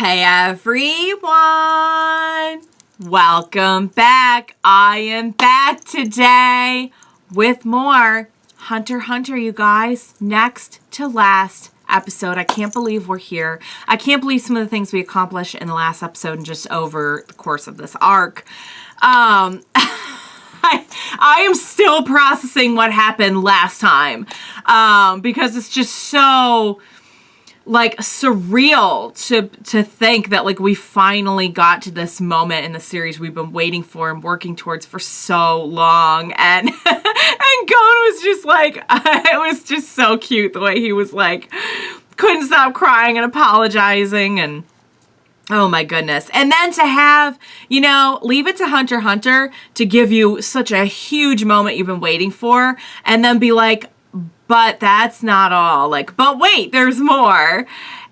Hey everyone! Welcome back. I am back today with more Hunter x Hunter, you guys. Next to last episode. I can't believe we're here. I can't believe some of the things we accomplished in the last episode and just over the course of this arc. I am still processing what happened last time because it's just so like surreal to think that like we finally got to this moment in the series we've been waiting for and working towards for so long. And and Gon was just like, it was just so cute the way he was like, couldn't stop crying and apologizing, and oh my goodness. And then to have, you know, leave it to Hunter x Hunter to give you such a huge moment you've been waiting for, and then be like, but that's not all. Like, but wait, there's more.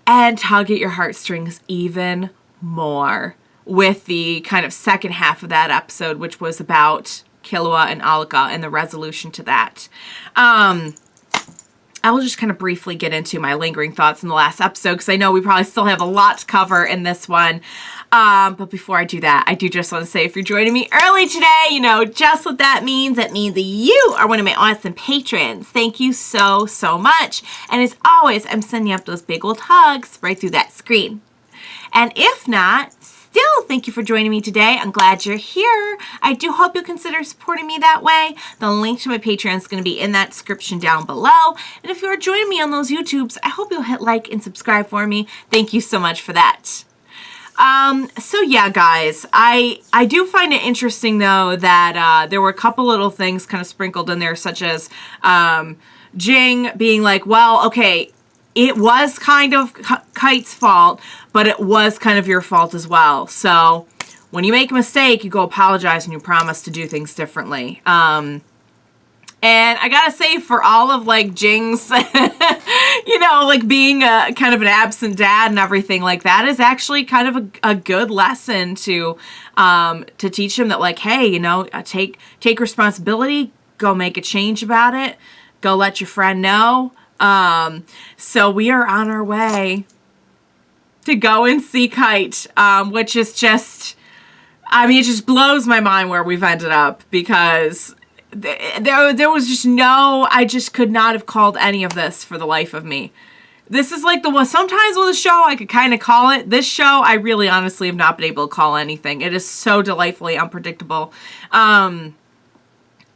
And tug at your heartstrings even more with the kind of second half of that episode, which was about Killua and Nanika and the resolution to that. I will just kind of briefly get into my lingering thoughts in the last episode because I know we probably still have a lot to cover in this one. But before I do that, I do just want to say if you're joining me early today, you know just what that means. That means that you are one of my awesome patrons. Thank you so, so much. And as always, I'm sending up those big old hugs right through that screen. And if not, still, thank you for joining me today. I'm glad you're here. I do hope you'll consider supporting me that way. The link to my Patreon is going to be in that description down below. And if you're joining me on those YouTubes, I hope you'll hit like and subscribe for me. Thank you so much for that. So yeah, guys, I do find it interesting though that, there were a couple little things kind of sprinkled in there, such as, Ging being like, well, okay, it was kind of Kite's fault, but it was kind of your fault as well. So when you make a mistake, you go apologize and you promise to do things differently. And I gotta say, for all of like Jing's, you know, like being a kind of an absent dad and everything like that is actually kind of a good lesson to teach him that like, hey, you know, take responsibility, go make a change about it, go let your friend know. So we are on our way to go and see Kite, which is just, I mean, it just blows my mind where we've ended up because there was just no, I just could not have called any of this for the life of me. This is like the one, sometimes with a show I could kind of call it. This show, I really honestly have not been able to call anything. It is so delightfully unpredictable.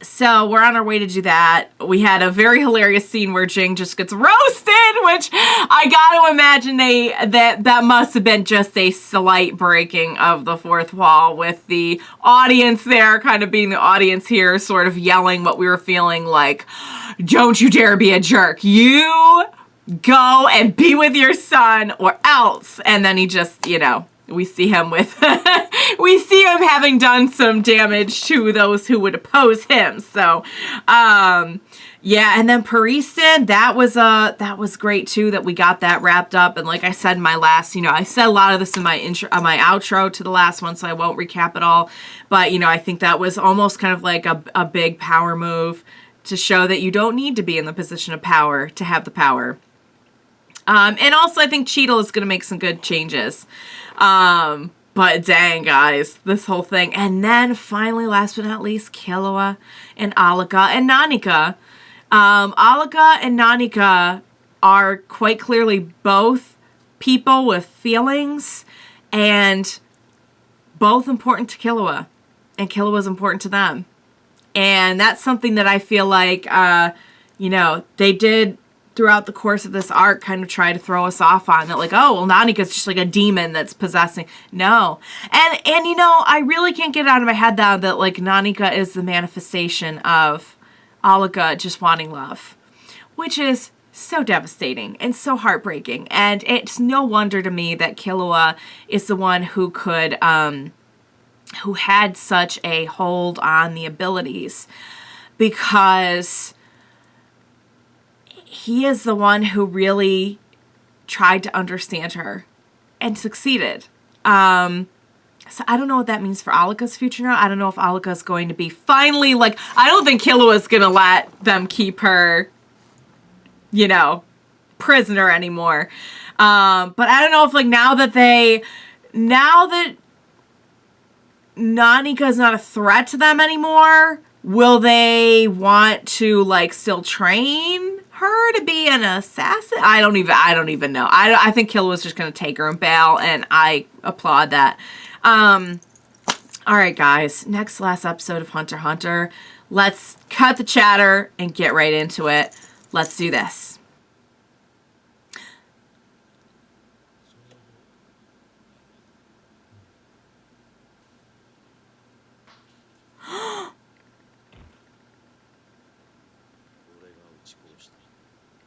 So we're on our way to do that. We had a very hilarious scene where Ging just gets roasted, which I gotta imagine that must have been just a slight breaking of the fourth wall with the audience there kind of being the audience here, sort of yelling what we were feeling like, don't you dare be a jerk. You go and be with your son or else. And then he just, you know, we see him with, we see him having done some damage to those who would oppose him. So, yeah. And then Paristan, that was great too, that we got that wrapped up. And like I said in my last, you know, I said a lot of this in my intro, my outro to the last one, so I won't recap it all. But, you know, I think that was almost kind of like a big power move to show that you don't need to be in the position of power to have the power. And also I think Cheadle is going to make some good changes. But dang, guys, this whole thing. And then finally, last but not least, Killua and Nanika and Nanika. Nanika and Nanika are quite clearly both people with feelings and both important to Killua. And Killua is important to them. And that's something that I feel like, you know, they did throughout the course of this arc kind of try to throw us off on that, like, oh, well, Nanika's just like a demon that's possessing. No. And you know, I really can't get it out of my head now that like Nanika is the manifestation of Nanika just wanting love, which is so devastating and so heartbreaking. And it's no wonder to me that Killua is the one who could, who had such a hold on the abilities, because he is the one who really tried to understand her and succeeded. So I don't know what that means for Alika's future now. I don't know if Alika is going to be finally, like, I don't think Killua is going to let them keep her, you know, prisoner anymore. But I don't know if like now that Nanika's not a threat to them anymore, will they want to like still train her to be an assassin? I don't even know. I think Killua was just gonna take her and bail, and I applaud that. All right, guys. Last episode of Hunter x Hunter. Let's cut the chatter and get right into it. Let's do this.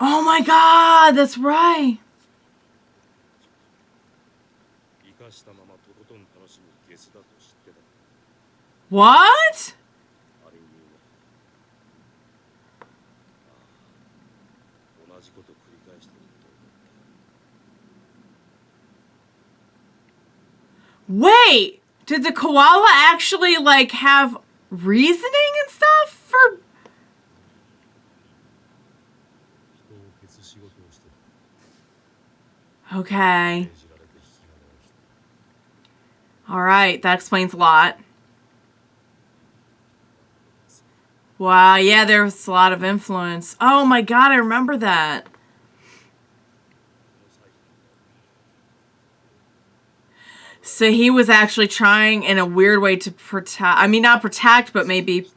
Oh my God, that's right. What? Wait, did the koala actually like have reasoning and stuff for... Okay. All right, that explains a lot. Wow, yeah, there was a lot of influence. Oh my God, I remember that. So he was actually trying in a weird way to protect, I mean, not protect, but maybe...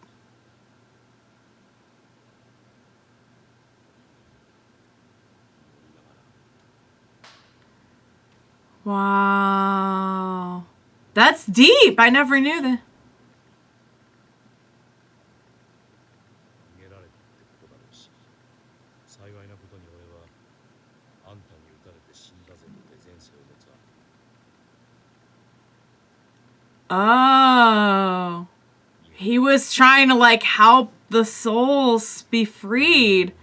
Wow. That's deep. I never knew that. Oh. He was trying to like help the souls be freed.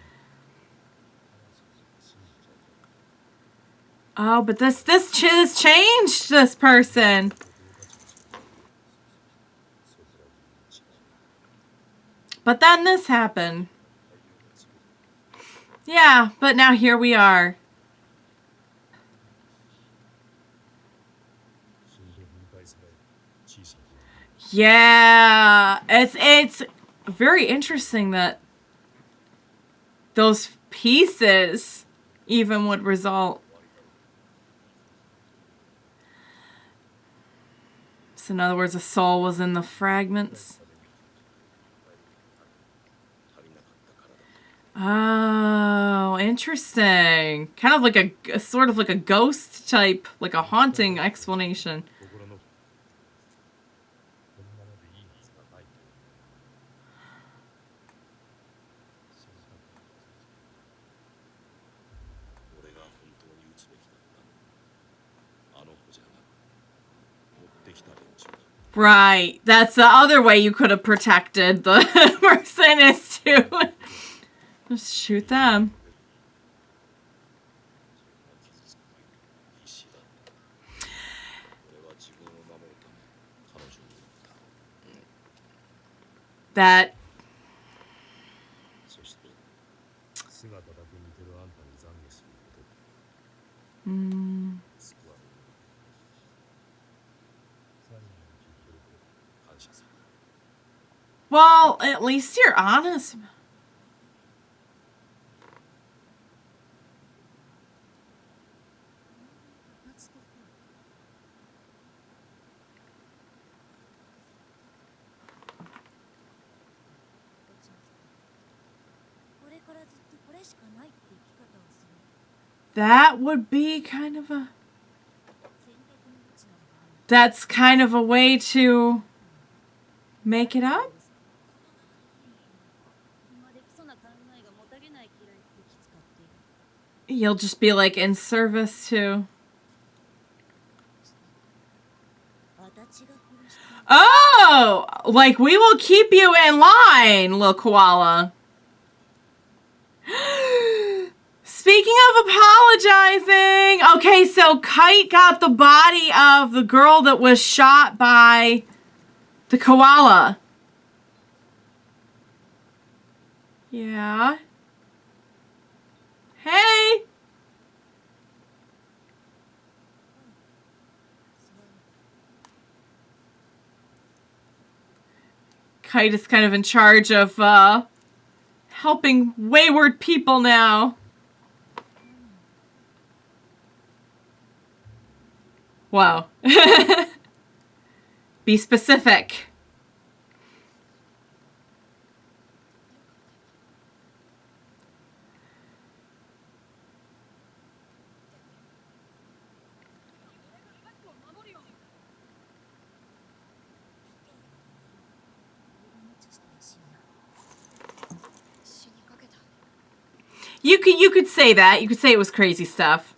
Oh, but this changed this person. But then this happened. Yeah, but now here we are. Yeah, it's very interesting that those pieces even would result. So in other words, a soul was in the fragments. Oh, interesting. Kind of like a sort of like a ghost type, like a haunting explanation. Right. That's the other way you could have protected the person is to just shoot them. That... Well, at least you're honest. That would be kind of a... That's kind of a way to make it up? You'll just be like in service to... Oh! Like, we will keep you in line, little koala. Speaking of apologizing, okay, so Kite got the body of the girl that was shot by the koala. Yeah. Hey! Kite is kind of in charge of helping wayward people now. Whoa. Be specific. You could say that. You could say it was crazy stuff.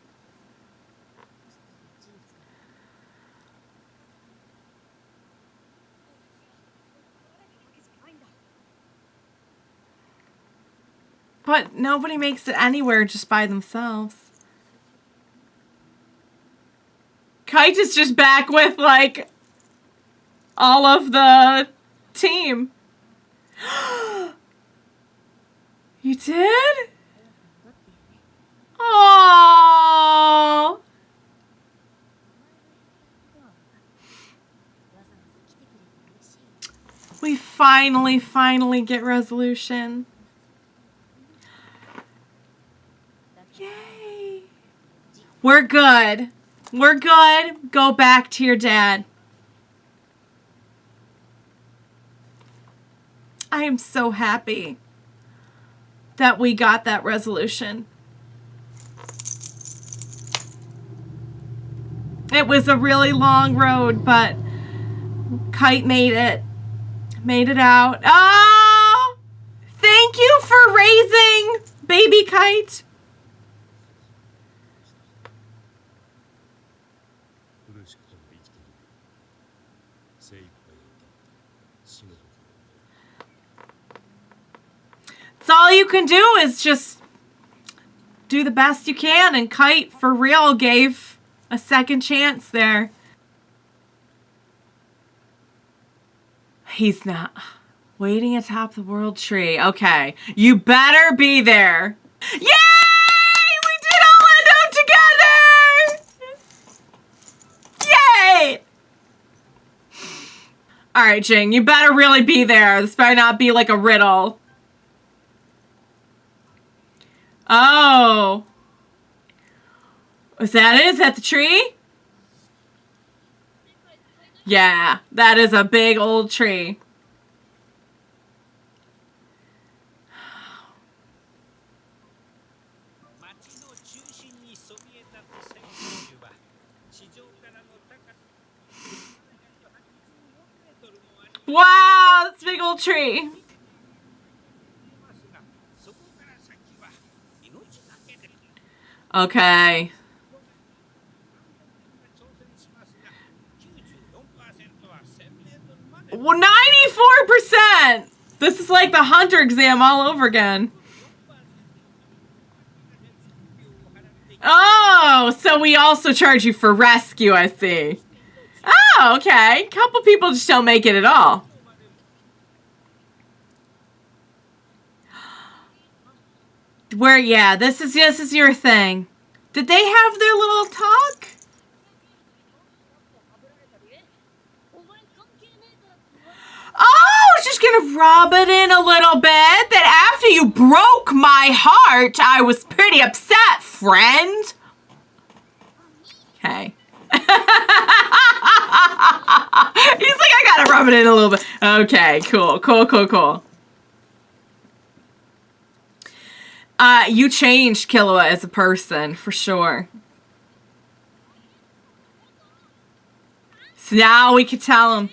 But nobody makes it anywhere just by themselves. Kite is just back with, like, all of the team. You did? Oh. We finally get resolution. Yay. We're good. We're good. Go back to your dad. I am so happy that we got that resolution. It was a really long road, but Kite made it. Made it out. Oh! Thank you for raising baby Kite. It's all you can do is just do the best you can, and Kite, for real, gave a second chance there. He's not. Waiting atop the world tree. Okay. You better be there. Yay! We did all end up together! Yay! Alright, Ging. You better really be there. This better not be like a riddle. Oh. Is that it? Is that the tree? Yeah, that is a big old tree. Wow, that's a big old tree. Okay. 94%! This is like the hunter exam all over again. Oh, so we also charge you for rescue, I see. Oh, okay. A couple people just don't make it at all. Where, yeah, this is your thing. Did they have their little talk? Oh, just gonna rub it in a little bit. That after you broke my heart, I was pretty upset, friend. Okay. He's like, I gotta rub it in a little bit. Okay, cool. You changed Killua as a person, for sure. So now we can tell him.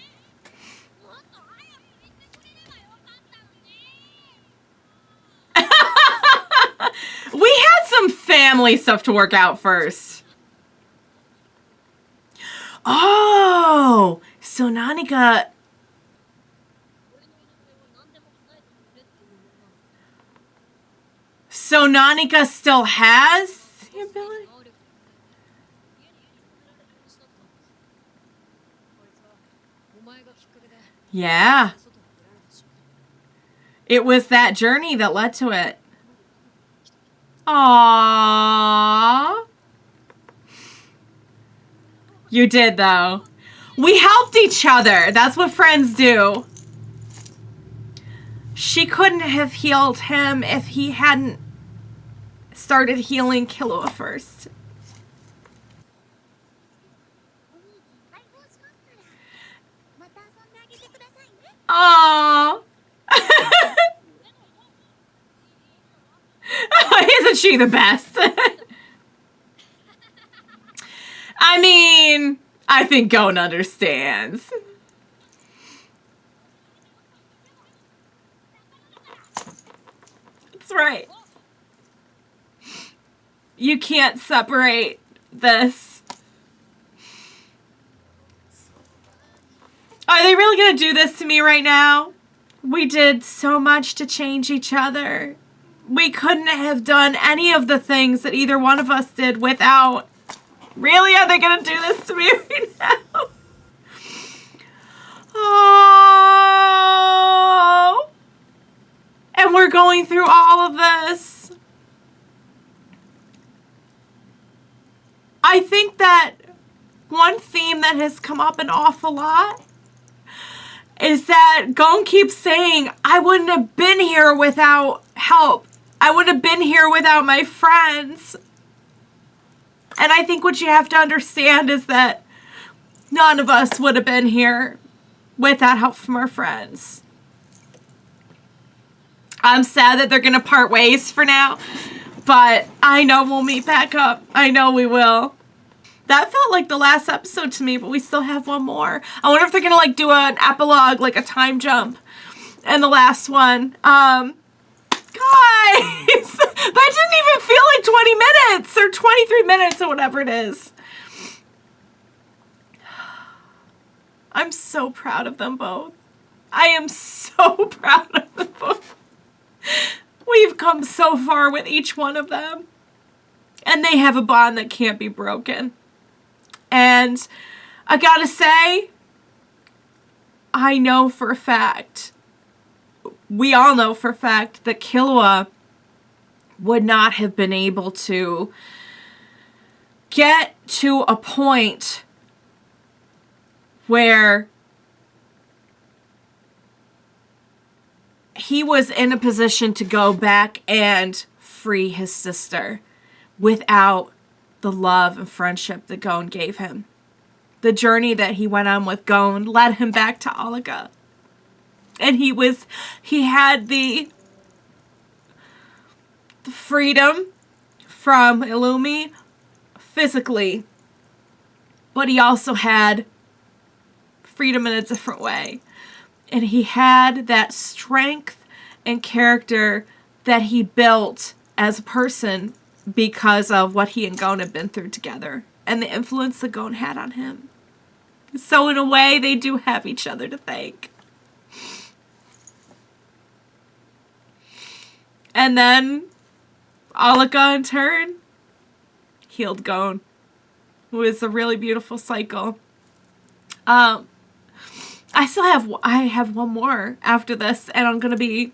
We had some family stuff to work out first. Oh, so Nanika. So Nanika still has the ability? Yeah. It was that journey that led to it. Aww. You did, though. We helped each other. That's what friends do. she couldn't have healed him if he hadn't started healing Killua first. Aww. Isn't she the best? I mean, I think Gon understands. That's right. You can't separate this. Are they really gonna do this to me right now? We did so much to change each other. We couldn't have done any of the things that either one of us did without. Really? Are they gonna do this to me right now? Oh. And we're going through all of this. I think that one theme that has come up an awful lot is that Gon keeps saying, I wouldn't have been here without help. I wouldn't have been here without my friends. And I think what you have to understand is that none of us would have been here without help from our friends. I'm sad that they're going to part ways for now, but I know we'll meet back up. I know we will. That felt like the last episode to me, but we still have one more. I wonder if they're going to like do an epilogue, like a time jump in the last one. Guys, that didn't even feel like 20 minutes or 23 minutes or whatever it is. I'm so proud of them both. I am so proud of them both. We've come so far with each one of them. And they have a bond that can't be broken. And I gotta say, I know for a fact, we all know for a fact that Killua would not have been able to get to a point where he was in a position to go back and free his sister without the love and friendship that Gon gave him. The journey that he went on with Gon led him back to Alaga. And he had the freedom from Illumi physically, but he also had freedom in a different way. And he had that strength and character that he built as a person because of what he and Gon had been through together and the influence that Gon had on him. So in a way, they do have each other to thank. And then Alaga in turn healed Gon. It was a really beautiful cycle. I have one more after this, and I'm gonna be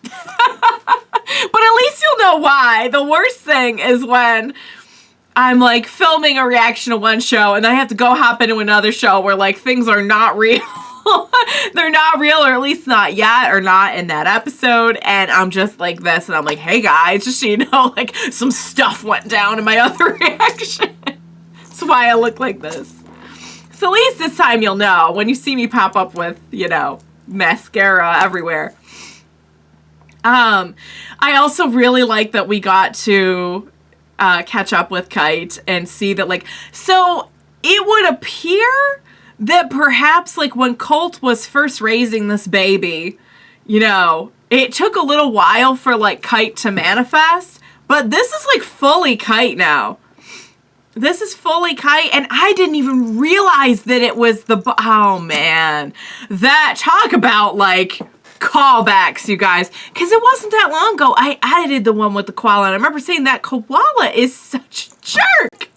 but at least you'll know why. The worst thing is when I'm like filming a reaction to one show and then I have to go hop into another show where like things are not real. They're not real, or at least not yet, or not in that episode, and I'm just like this, and I'm like, hey guys, just so you know, like some stuff went down in my other reaction. That's why I look like this. So at least this time you'll know when you see me pop up with, you know, mascara everywhere. I also really like that we got to catch up with Kite and see that, like, so it would appear that perhaps, like, when Colt was first raising this baby, you know, it took a little while for, like, Kite to manifest, but this is, like, fully Kite now. This is fully Kite, and I didn't even realize that it was oh, man. That, talk about, like, callbacks, you guys. Because it wasn't that long ago, I edited the one with the koala, and I remember saying that Koala is such a jerk.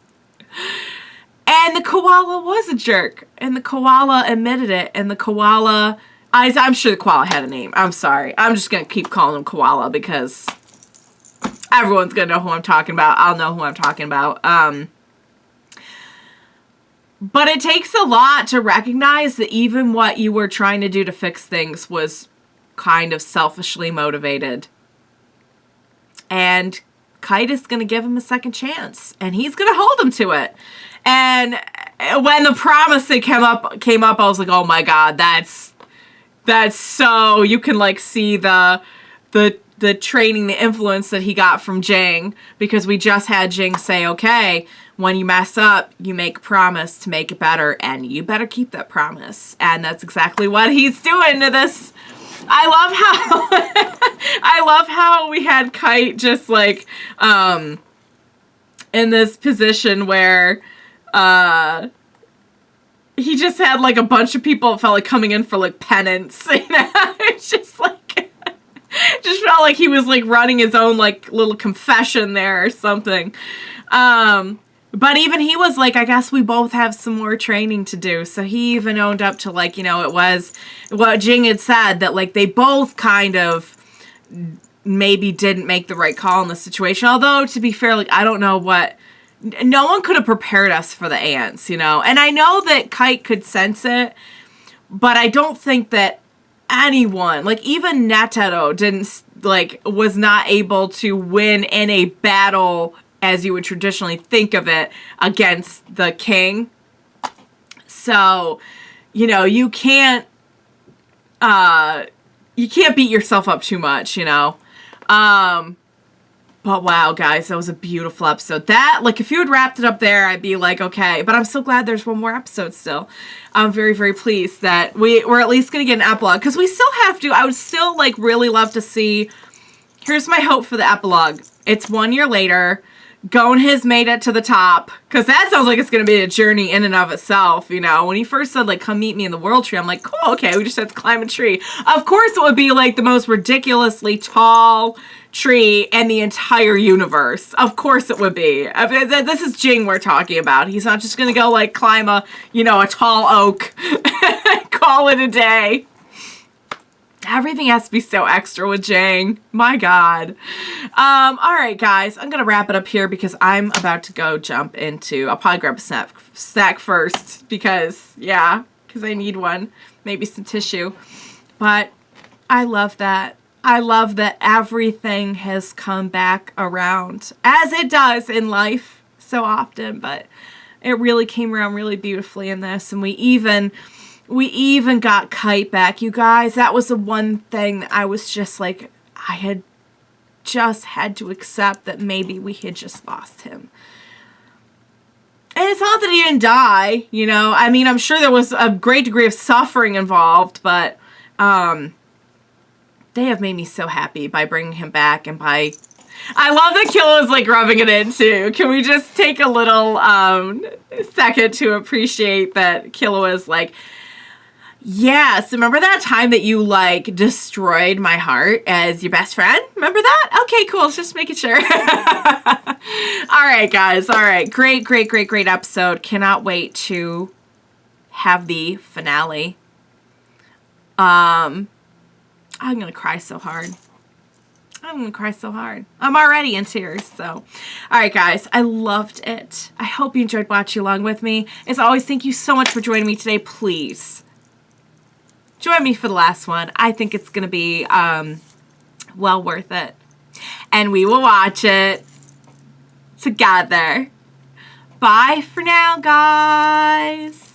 And the koala was a jerk. And the koala admitted it. And the koala... I'm sure the koala had a name. I'm sorry. I'm just going to keep calling him Koala because everyone's going to know who I'm talking about. I'll know who I'm talking about. But it takes a lot to recognize that even what you were trying to do to fix things was kind of selfishly motivated. And Kite is going to give him a second chance, and he's going to hold him to it. And when the promise thing came up, I was like, oh my God, that's so, you can like see the training, the influence that he got from Ging, because we just had Ging say, okay, when you mess up, you make a promise to make it better, and you better keep that promise. And that's exactly what he's doing to this. I love how we had Kite just like in this position where he just had like a bunch of people, it felt like, coming in for like penance. You know? It's just like, just felt like he was like running his own like little confession there or something. But even he was like, I guess we both have some more training to do. So he even owned up to like, you know, it was what Ging had said, that like they both kind of maybe didn't make the right call in the situation. Although, to be fair, like, I don't know what, no one could have prepared us for the ants, you know. And I know that Kite could sense it, but I don't think that anyone, like even Netero, didn't, like, was not able to win in a battle as you would traditionally think of it against the king. So, you know, you can't beat yourself up too much, you know. But wow, guys, that was a beautiful episode. That, like, if you had wrapped it up there, I'd be like, okay. But I'm so glad there's one more episode still. I'm very, very pleased that we're at least going to get an epilogue. Because we still have to, I would still, like, really love to see, here's my hope for the epilogue. It's 1 year later. Gon has made it to the top, because that sounds like it's going to be a journey in and of itself, you know. When he first said, like, come meet me in the world tree, I'm like, cool, okay, we just have to climb a tree. Of course it would be, like, the most ridiculously tall tree in the entire universe. Of course it would be. I mean, this is Ging we're talking about. He's not just going to go, like, climb a, you know, a tall oak, call it a day. Everything has to be so extra with Ging. My God. All right, guys. I'm going to wrap it up here because I'm about to go jump into... I'll probably grab a snack first because, yeah, because I need one. Maybe some tissue. But I love that. I love that everything has come back around, as it does in life so often. But it really came around really beautifully in this. And we even got Kite back, you guys. That was the one thing that I was just like, I had just had to accept that maybe we had just lost him. And it's not that he didn't die, you know. I mean, I'm sure there was a great degree of suffering involved, but they have made me so happy by bringing him back and by... I love that Killua's like rubbing it in too. Can we just take a little second to appreciate that Killua's like... Yes, remember that time that you, like, destroyed my heart as your best friend? Remember that? Okay, cool. Just making sure. All right, guys. All right. Great, great, great, great episode. Cannot wait to have the finale. I'm going to cry so hard. I'm going to cry so hard. I'm already in tears, so. All right, guys. I loved it. I hope you enjoyed watching along with me. As always, thank you so much for joining me today. Please join me for the last one. I think it's going to be well worth it. And we will watch it together. Bye for now, guys.